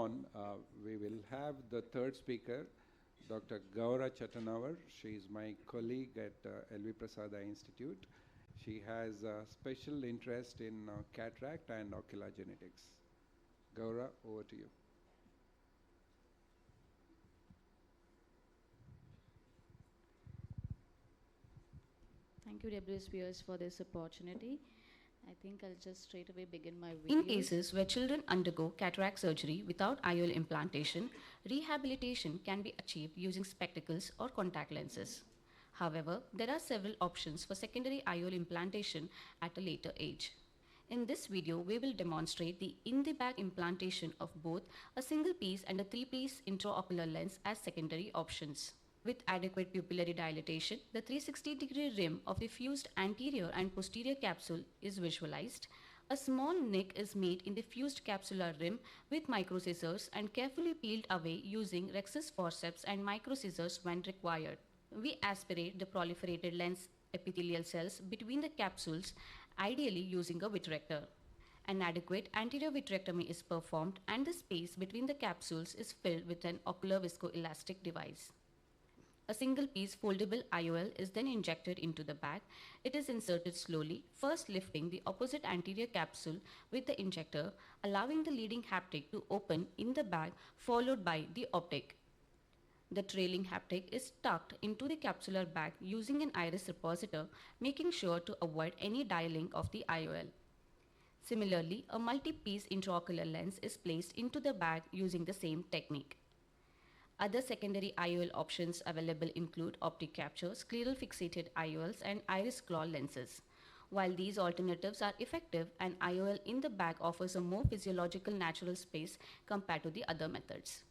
on, we will have the third speaker, Dr. GOURA. She is my colleague at L.V. Prasad Eye Institute. She has a special interest in cataract and ocular genetics. GOURA, over to you. Thank you, WSPS, for this opportunity. I think I'll just straight away begin my video. In cases where children undergo cataract surgery without IOL implantation, rehabilitation can be achieved using spectacles or contact lenses. However, there are several options for secondary IOL implantation at a later age. In this video, we will demonstrate the in-the-bag implantation of both a single piece and a three-piece intraocular lens as secondary options. With adequate pupillary dilatation, the 360-degree rim of the fused anterior and posterior capsule is visualized. A small nick is made in the fused capsular rim with microscissors and carefully peeled away using rhexis forceps and microscissors when required. We aspirate the proliferated lens epithelial cells between the capsules, ideally using a vitrector. An adequate anterior vitrectomy is performed and the space between the capsules is filled with an ocular viscoelastic device. A single-piece foldable IOL is then injected into the bag. It is inserted slowly, first lifting the opposite anterior capsule with the injector, allowing the leading haptic to open in the bag, followed by the optic. The trailing haptic is tucked into the capsular bag using an iris repositor, making sure to avoid any dialing of the IOL. Similarly, a multi-piece intraocular lens is placed into the bag using the same technique. Other secondary IOL options available include optic capture, scleral fixated IOLs, and iris claw lenses. While these alternatives are effective, an IOL in the bag offers a more physiological natural space compared to the other methods.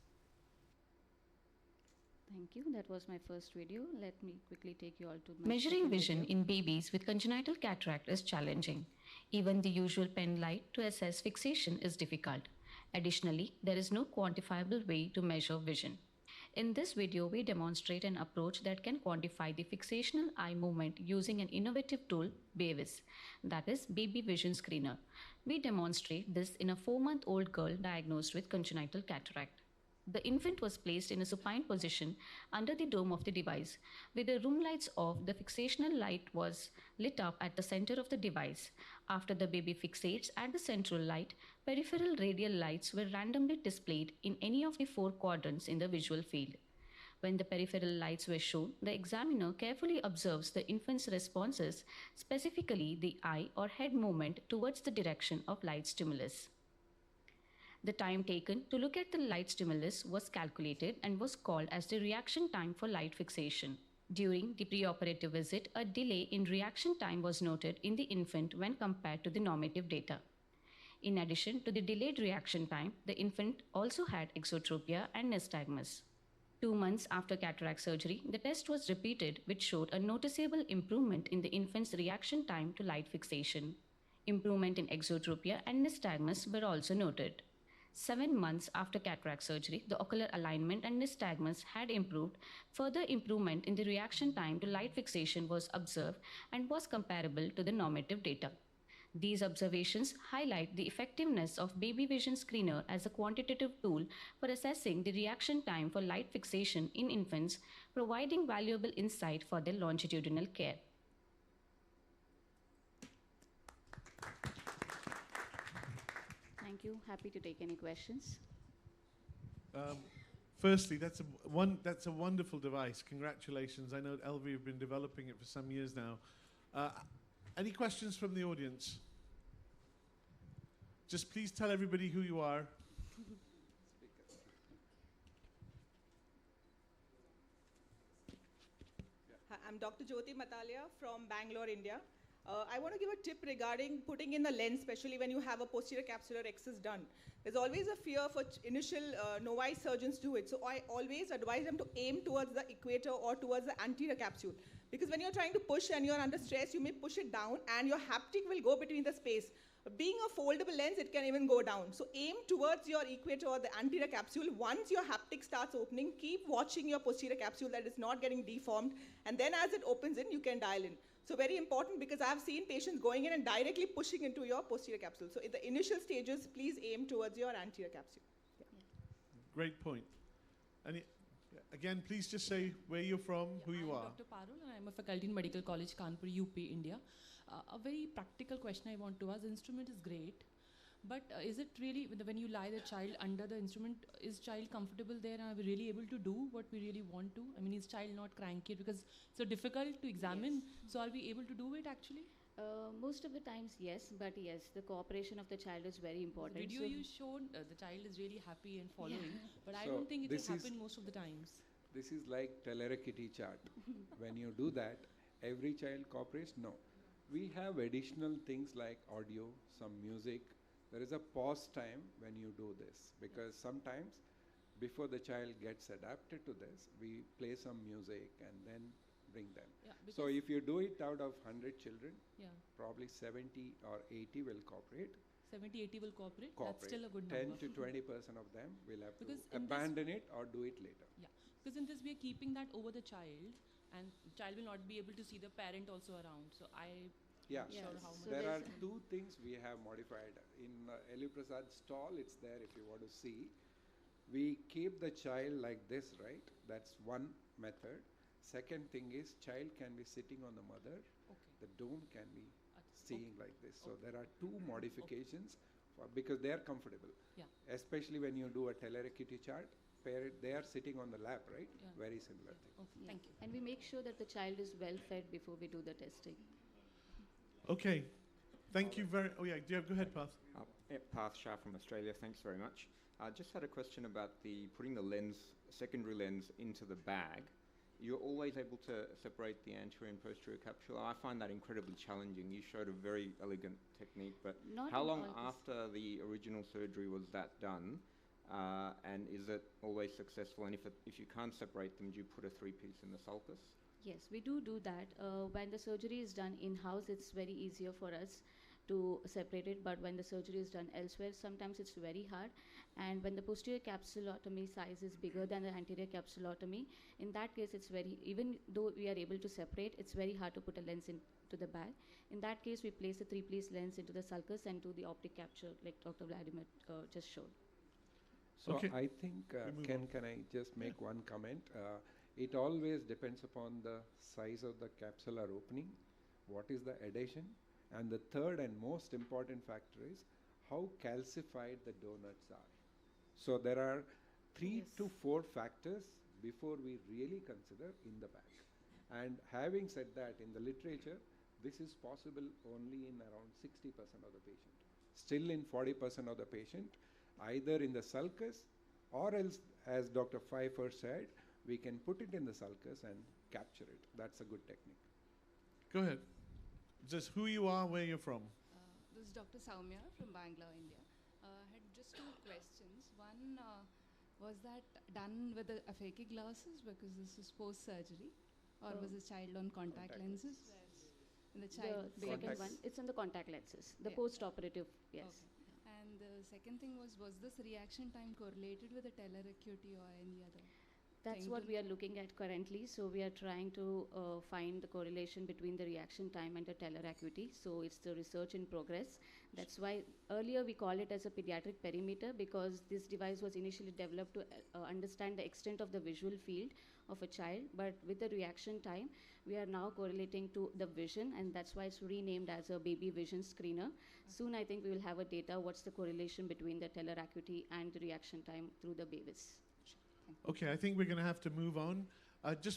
Thank you. That was my first video. Let me quickly take you all to my Measuring second vision video. in babies with congenital cataract is challenging. Even the usual pen light to assess fixation is difficult. Additionally, there is no quantifiable way to measure vision. In this video, we demonstrate an approach that can quantify the fixational eye movement using an innovative tool, BAVIS, that is Baby Vision Screener. We demonstrate this in a 4-month-old girl diagnosed with congenital cataract. The infant was placed in a supine position under the dome of the device. With the room lights off, the fixational light was lit up at the center of the device. After the baby fixates at the central light, peripheral radial lights were randomly displayed in any of the 4 quadrants in the visual field. When the peripheral lights were shown, the examiner carefully observes the infant's responses, specifically the eye or head movement towards the direction of light stimulus. The time taken to look at the light stimulus was calculated and was called as the reaction time for light fixation. During the preoperative visit, a delay in reaction time was noted in the infant when compared to the normative data. In addition to the delayed reaction time, the infant also had exotropia and nystagmus. 2 months after cataract surgery, the test was repeated, which showed a noticeable improvement in the infant's reaction time to light fixation. Improvement in exotropia and nystagmus were also noted. 7 months after cataract surgery, the ocular alignment and nystagmus had improved. Further improvement in the reaction time to light fixation was observed and was comparable to the normative data. These observations highlight the effectiveness of Baby Vision Screener as a quantitative tool for assessing the reaction time for light fixation in infants, providing valuable insight for their longitudinal care. Thank you. Happy to take any questions. Firstly, that's a wonderful device. Congratulations. I know LV have been developing it for some years now. Any questions from the audience? Just please tell everybody who you are. Hi, I'm Dr. Jyoti Matalia from Bangalore, India. I want to give a tip regarding putting in the lens, especially when you have a posterior capsular excess done. There's always a fear for initial novice surgeons do it. So I always advise them to aim towards the equator or towards the anterior capsule. Because when you're trying to push and you're under stress, you may push it down and your haptic will go between the space. Being a foldable lens, it can even go down. So aim towards your equator or the anterior capsule. Once your haptic starts opening, keep watching your posterior capsule that is not getting deformed. And then as it opens in, you can dial in. So very important, because I've seen patients going in and directly pushing into your posterior capsule. So in the initial stages, please aim towards your anterior capsule. Yeah. Great point. And again, please just say where you're from, who you I'm are. Dr. Parul, and I'm a faculty in Medical College, Kanpur, UP, India. A very practical question I want to ask. The instrument is great, but is it really, when you lie the child under the instrument, is child comfortable there and are we really able to do what we really want to? I mean, is child not cranky? Because it's so difficult to examine. So are we able to do it actually? Most of the times, yes, but yes, the cooperation of the child is very important. The video So you showed, the child is really happy and following, but I So don't think it will this is- happen most of the times. This is like Telerekiti chart. When you do that, every child cooperates? No. We have additional things like audio, some music. There is a pause time when you do this because sometimes before the child gets adapted to this, we play some music and then bring them. Yeah, So because- if you do it out of 100 children, yeah, probably 70 or 80 will cooperate. 70, 80 will cooperate. That's still a good 10 number. to 20% of them will have Because to in this- abandon it or do it later. Yeah, because in this we are keeping that over the child, and child will not be able to see the parent also around. So I Yeah. not sure Yes. how So much. There are there's- two things we have modified. In Eli Prasad's stall, it's there if you want to see. We keep the child like this, right? That's one method. Second thing is child can be sitting on the mother. Okay. The dome can be Achha, seeing okay. like this. So there are two modifications because they are comfortable. Yeah. Especially when you do a Telerekiti chart, parent, they are sitting on the lap, right? Yeah. Very similar thing. Okay, yeah. thank you. And we make sure that the child is well fed before we do the testing. Okay. Thank you very. Oh yeah. Go ahead, Path. Parth Shah from Australia. Thanks very much. I just had a question about putting the lens, secondary lens, into the bag. You're always able to separate the anterior and posterior capsule. I find that incredibly challenging. You showed a very elegant technique, but Not how in long all cases. after the original surgery was that done? And is it always successful? And if you can't separate them, do you put a three-piece in the sulcus? Yes, we do that. When the surgery is done in-house, it's very easier for us to separate it, but when the surgery is done elsewhere, sometimes it's very hard. And when the posterior capsulotomy size is bigger than the anterior capsulotomy, in that case, it's even though we are able to separate, it's very hard to put a lens into the bag. In that case, we place a three-piece lens into the sulcus and do the optic capture, like Dr. Vladimir just showed. So Okay. I think, We move can on. can I just make one comment? It always depends upon the size of the capsular opening, what is the adhesion, and the third and most important factor is how calcified the donuts are. So there are 3 Yes. to 4 factors before we really consider in the bag. And having said that, in the literature, this is possible only in around 60% of the patient. Still in 40% of the patient, either in the sulcus or else, as Dr. Pfeiffer said, we can put it in the sulcus and capture it. That's a good technique. Go ahead. Just who you are, where you're from. This is Dr. Soumya from Bangalore, India. I had just two questions. One, was that done with the aphakic glasses because this is post-surgery, or was the child on contact Contact lenses? And the child The second Contacts. one, it's on the contact lenses, the Yeah. post-operative, yes. Okay. And the second thing was this reaction time correlated with the teleracuity or any other? That's thing what to- we are looking at currently. So we are trying to find the correlation between the reaction time and the teller acuity. So it's the research in progress. That's why earlier we call it as a pediatric perimeter because this device was initially developed to understand the extent of the visual field of a child. But with the reaction time, we are now correlating to the vision, and that's why it's renamed as a baby vision screener. Soon I think we will have a data what's the correlation between the teller acuity and the reaction time through the babies. Okay, I think we're going to have to move on. Just